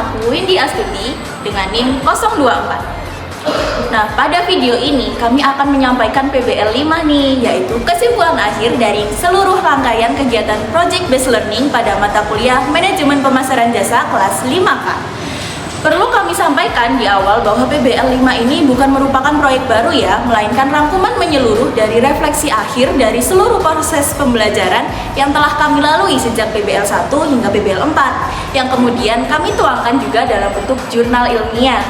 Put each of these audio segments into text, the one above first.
aku Windy Astuti dengan NIM 024. Nah, pada video ini kami akan menyampaikan PBL 5 nih, yaitu kesimpulan akhir dari seluruh rangkaian kegiatan Project Based Learning pada mata kuliah Manajemen Pemasaran Jasa kelas 5K. Perlu kami sampaikan di awal bahwa PBL 5 ini bukan merupakan proyek baru ya, melainkan rangkuman menyeluruh dari refleksi akhir dari seluruh proses pembelajaran yang telah kami lalui sejak PBL 1 hingga PBL 4, yang kemudian kami tuangkan juga dalam bentuk jurnal ilmiah.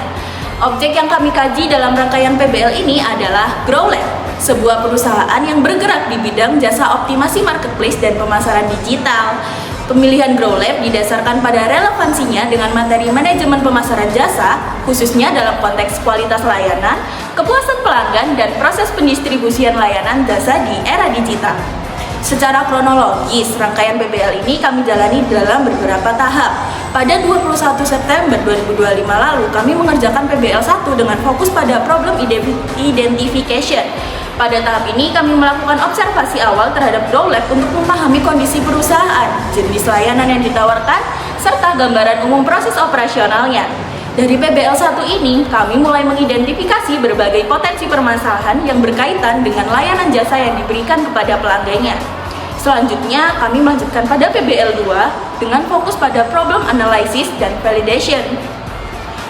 Objek yang kami kaji dalam rangkaian PBL ini adalah GrowLab, sebuah perusahaan yang bergerak di bidang jasa optimasi marketplace dan pemasaran digital. Pemilihan GrowLab didasarkan pada relevansinya dengan materi manajemen pemasaran jasa, khususnya dalam konteks kualitas layanan, kepuasan pelanggan, dan proses pendistribusian layanan jasa di era digital. Secara kronologis, rangkaian PBL ini kami jalani dalam beberapa tahap. Pada 21 September 2025 lalu, kami mengerjakan PBL 1 dengan fokus pada problem identification. Pada tahap ini, kami melakukan observasi awal terhadap GrowLab untuk memahami kondisi perusahaan, jenis layanan yang ditawarkan, serta gambaran umum proses operasionalnya. Dari PBL 1 ini, kami mulai mengidentifikasi berbagai potensi permasalahan yang berkaitan dengan layanan jasa yang diberikan kepada pelanggannya. Selanjutnya, kami melanjutkan pada PBL 2 dengan fokus pada problem analysis dan validation.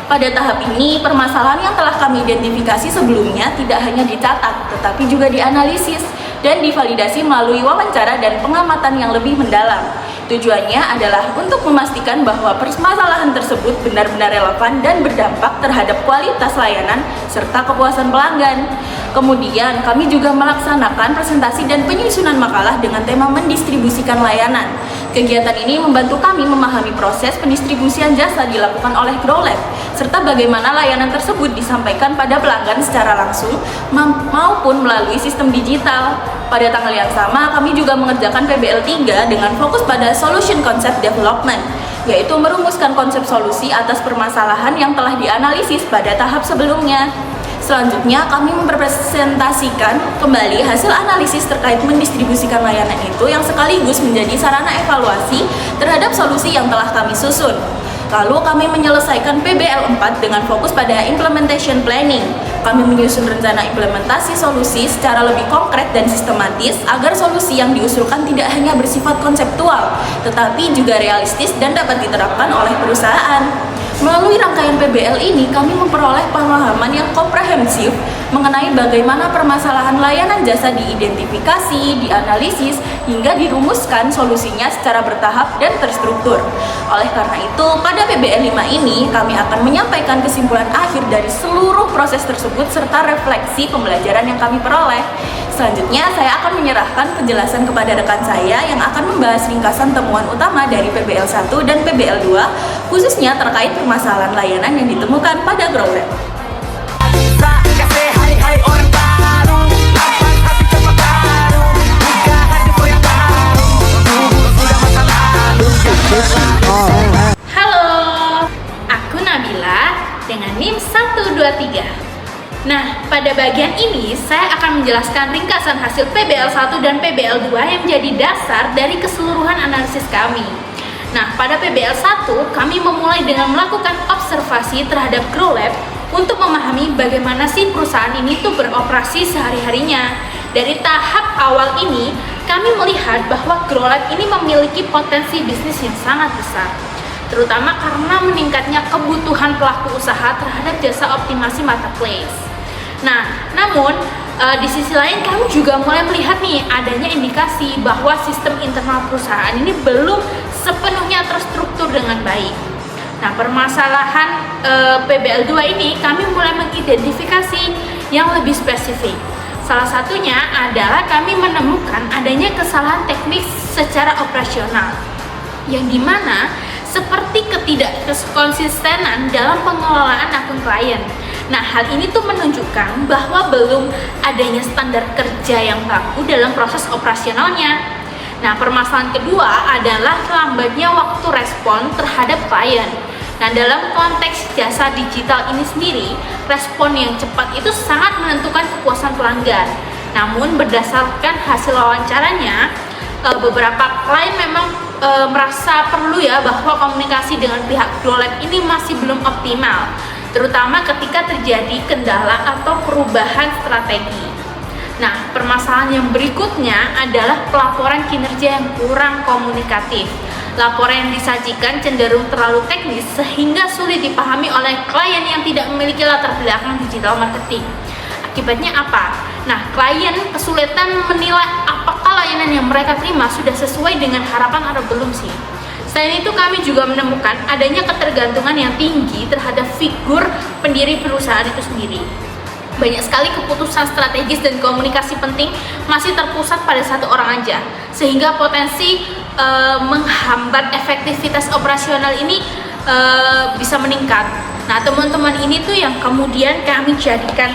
Pada tahap ini, permasalahan yang telah kami identifikasi sebelumnya tidak hanya dicatat, tetapi juga dianalisis dan divalidasi melalui wawancara dan pengamatan yang lebih mendalam. Tujuannya adalah untuk memastikan bahwa permasalahan tersebut benar-benar relevan dan berdampak terhadap kualitas layanan serta kepuasan pelanggan. Kemudian, kami juga melaksanakan presentasi dan penyusunan makalah dengan tema mendistribusikan layanan. Kegiatan ini membantu kami memahami proses pendistribusian jasa dilakukan oleh GrowLab, serta bagaimana layanan tersebut disampaikan pada pelanggan secara langsung maupun melalui sistem digital. Pada tanggal yang sama, kami juga mengerjakan PBL 3 dengan fokus pada Solution Concept Development, yaitu merumuskan konsep solusi atas permasalahan yang telah dianalisis pada tahap sebelumnya. Selanjutnya, kami mempresentasikan kembali hasil analisis terkait mendistribusikan layanan itu yang sekaligus menjadi sarana evaluasi terhadap solusi yang telah kami susun. Lalu kami menyelesaikan PBL 4 dengan fokus pada implementation planning. Kami menyusun rencana implementasi solusi secara lebih konkret dan sistematis agar solusi yang diusulkan tidak hanya bersifat konseptual, tetapi juga realistis dan dapat diterapkan oleh perusahaan. Melalui rangkaian PBL ini, kami memperoleh pemahaman yang komprehensif mengenai bagaimana permasalahan layanan jasa diidentifikasi, dianalisis, hingga dirumuskan solusinya secara bertahap dan terstruktur. Oleh karena itu, pada PBL 5 ini, kami akan menyampaikan kesimpulan akhir dari seluruh proses tersebut serta refleksi pembelajaran yang kami peroleh. Selanjutnya, saya akan menyerahkan penjelasan kepada rekan saya yang akan membahas ringkasan temuan utama dari PBL 1 dan PBL 2, khususnya terkait permasalahan layanan yang ditemukan pada GrowLab. Halo, aku Nabila dengan NIM 123. Nah, pada bagian ini saya akan menjelaskan ringkasan hasil PBL 1 dan PBL 2 yang menjadi dasar dari keseluruhan analisis kami. Nah, pada PBL 1 kami memulai dengan melakukan observasi terhadap GrowLab untuk memahami bagaimana sih perusahaan ini tuh beroperasi sehari-harinya. Dari tahap awal ini, kami melihat bahwa GrowLab ini memiliki potensi bisnis yang sangat besar, terutama karena meningkatnya kebutuhan pelaku usaha terhadap jasa optimasi marketplace. Nah, namun di sisi lain kami juga mulai melihat nih adanya indikasi bahwa sistem internal perusahaan ini belum sepenuhnya terstruktur dengan baik. Nah, permasalahan PBL 2 ini kami mulai mengidentifikasi yang lebih spesifik. Salah satunya adalah kami menemukan adanya kesalahan teknis secara operasional, yang dimana seperti ketidakkonsistenan dalam pengelolaan akun klien. Nah, hal ini tuh menunjukkan bahwa belum adanya standar kerja yang baku dalam proses operasionalnya. Nah, permasalahan kedua adalah lambatnya waktu respon terhadap klien. Nah, dalam konteks jasa digital ini sendiri, respon yang cepat itu sangat menentukan kepuasan pelanggan. Namun, berdasarkan hasil wawancaranya, beberapa klien memang merasa perlu ya bahwa komunikasi dengan pihak GrowLab ini masih belum optimal, terutama ketika terjadi kendala atau perubahan strategi. Nah, permasalahan yang berikutnya adalah pelaporan kinerja yang kurang komunikatif. Laporan yang disajikan cenderung terlalu teknis sehingga sulit dipahami oleh klien yang tidak memiliki latar belakang digital marketing. Akibatnya apa? Nah, klien kesulitan menilai apakah layanan yang mereka terima sudah sesuai dengan harapan atau belum sih. Selain itu, kami juga menemukan adanya ketergantungan yang tinggi terhadap figur pendiri perusahaan itu sendiri. Banyak sekali keputusan strategis dan komunikasi penting masih terpusat pada satu orang aja, sehingga potensi menghambat efektivitas operasional ini bisa meningkat. Nah, teman-teman ini tuh yang kemudian kami jadikan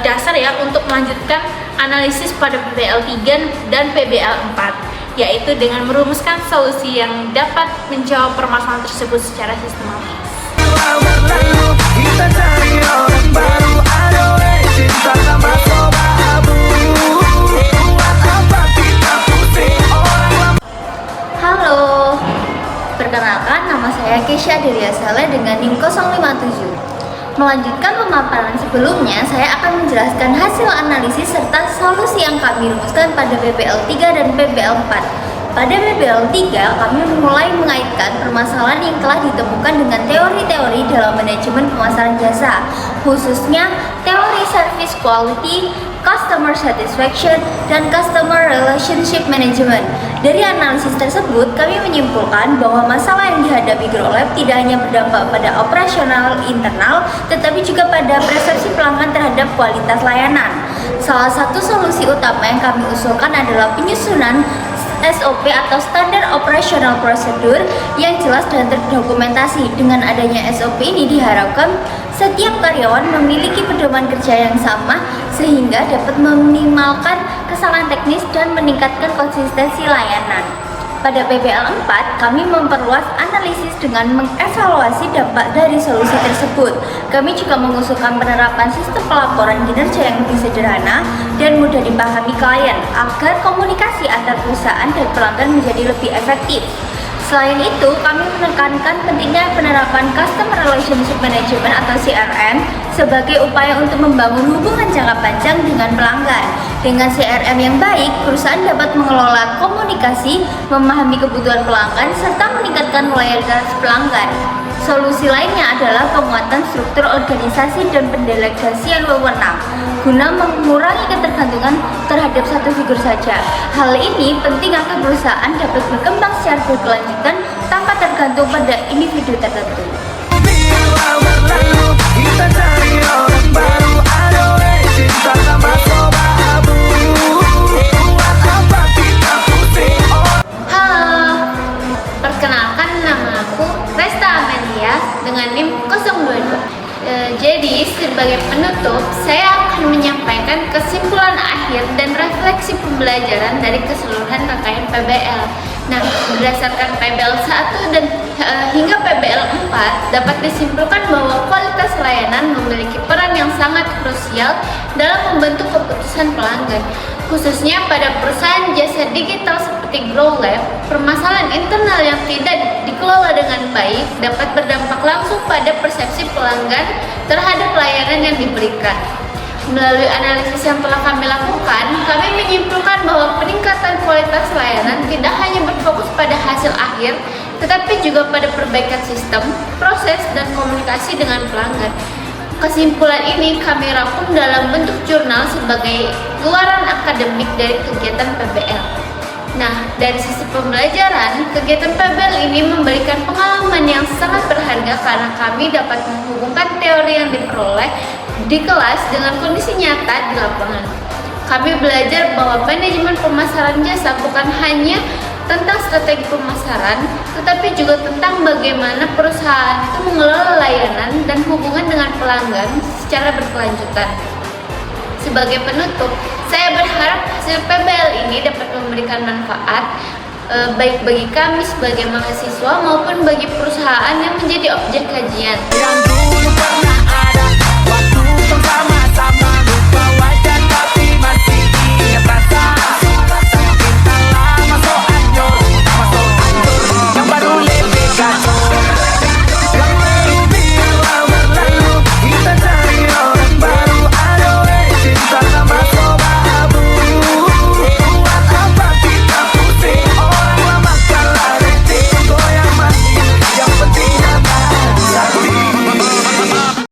dasar ya untuk melanjutkan analisis pada PBL 3 dan PBL 4, yaitu dengan merumuskan solusi yang dapat menjawab permasalahan tersebut secara sistematis. Kita cari orang baru, adoe cinta tambah coba abu. Buat apa kita pusing orang lama. Halo, perkenalkan nama saya Kesha Delia Saleh dengan NIM 057. Melanjutkan pemaparan sebelumnya, saya akan menjelaskan hasil analisis serta solusi yang kami rumuskan pada PBL 3 dan PBL 4. Pada PBL 3, kami mulai mengaitkan permasalahan yang telah ditemukan dengan teori-teori dalam manajemen pemasaran jasa, khususnya teori service quality, customer satisfaction, dan customer relationship management. Dari analisis tersebut, kami menyimpulkan bahwa masalah yang dihadapi GrowLab tidak hanya berdampak pada operasional internal, tetapi juga pada persepsi pelanggan terhadap kualitas layanan. Salah satu solusi utama yang kami usulkan adalah penyusunan SOP atau Standard Operational Procedure yang jelas dan terdokumentasi. Dengan adanya SOP ini diharapkan setiap karyawan memiliki pedoman kerja yang sama sehingga dapat meminimalkan kesalahan teknis dan meningkatkan konsistensi layanan. Pada PBL 4, kami memperluas analisis dengan mengevaluasi dampak dari solusi tersebut. Kami juga mengusulkan penerapan sistem pelaporan kinerja yang lebih sederhana dan mudah dipahami klien agar komunikasi antar perusahaan dan pelanggan menjadi lebih efektif. Selain itu, kami menekankan pentingnya penerapan Customer Relationship Management atau CRM sebagai upaya untuk membangun hubungan jangka panjang dengan pelanggan. Dengan CRM yang baik, perusahaan dapat mengelola komunikasi, memahami kebutuhan pelanggan, serta meningkatkan loyalitas pelanggan. Solusi lainnya adalah penguatan struktur organisasi dan pendelegasian wewenang guna mengurangi ketergantungan terhadap satu figur saja. Hal ini penting agar perusahaan dapat berkembang secara berkelanjutan tanpa tergantung pada individu tertentu. Bila berlalu, kita cari orang baru, adoe cinta tambah coba abu. Buat apa kita pusing orang. Halo, perkenalkan nama aku Resta Amelia dengan NIM 022. Jadi sebagai penutup, saya akan menyampaikan kesimpulan akhir dan refleksi pembelajaran dari keseluruhan rangkaian PBL. Nah, berdasarkan PBL 1 dan hingga PBL 4 dapat disimpulkan bahwa kualitas layanan memiliki peran yang sangat krusial dalam membentuk keputusan pelanggan. Khususnya pada perusahaan jasa digital seperti GrowLab, permasalahan internal yang tidak dikelola dengan baik dapat berdampak langsung pada persepsi pelanggan terhadap layanan yang diberikan. Melalui analisis yang telah kami lakukan, kami menyimpulkan bahwa peningkatan kualitas layanan tidak hanya berfokus pada hasil akhir, tetapi juga pada perbaikan sistem, proses, dan komunikasi dengan pelanggan. Kesimpulan ini kami rangkum dalam bentuk jurnal sebagai luaran akademik dari kegiatan PBL. Nah, dari sisi pembelajaran, kegiatan PBL ini memberikan pengalaman yang sangat berharga karena kami dapat menghubungkan teori yang diperoleh di kelas dengan kondisi nyata di lapangan. Kami belajar bahwa manajemen pemasaran jasa bukan hanya tentang strategi pemasaran, tetapi juga tentang bagaimana perusahaan itu mengelola layanan dan hubungan dengan pelanggan secara berkelanjutan. Sebagai penutup, saya berharap hasil PBL ini dapat memberikan manfaat baik bagi kami sebagai mahasiswa maupun bagi perusahaan yang menjadi objek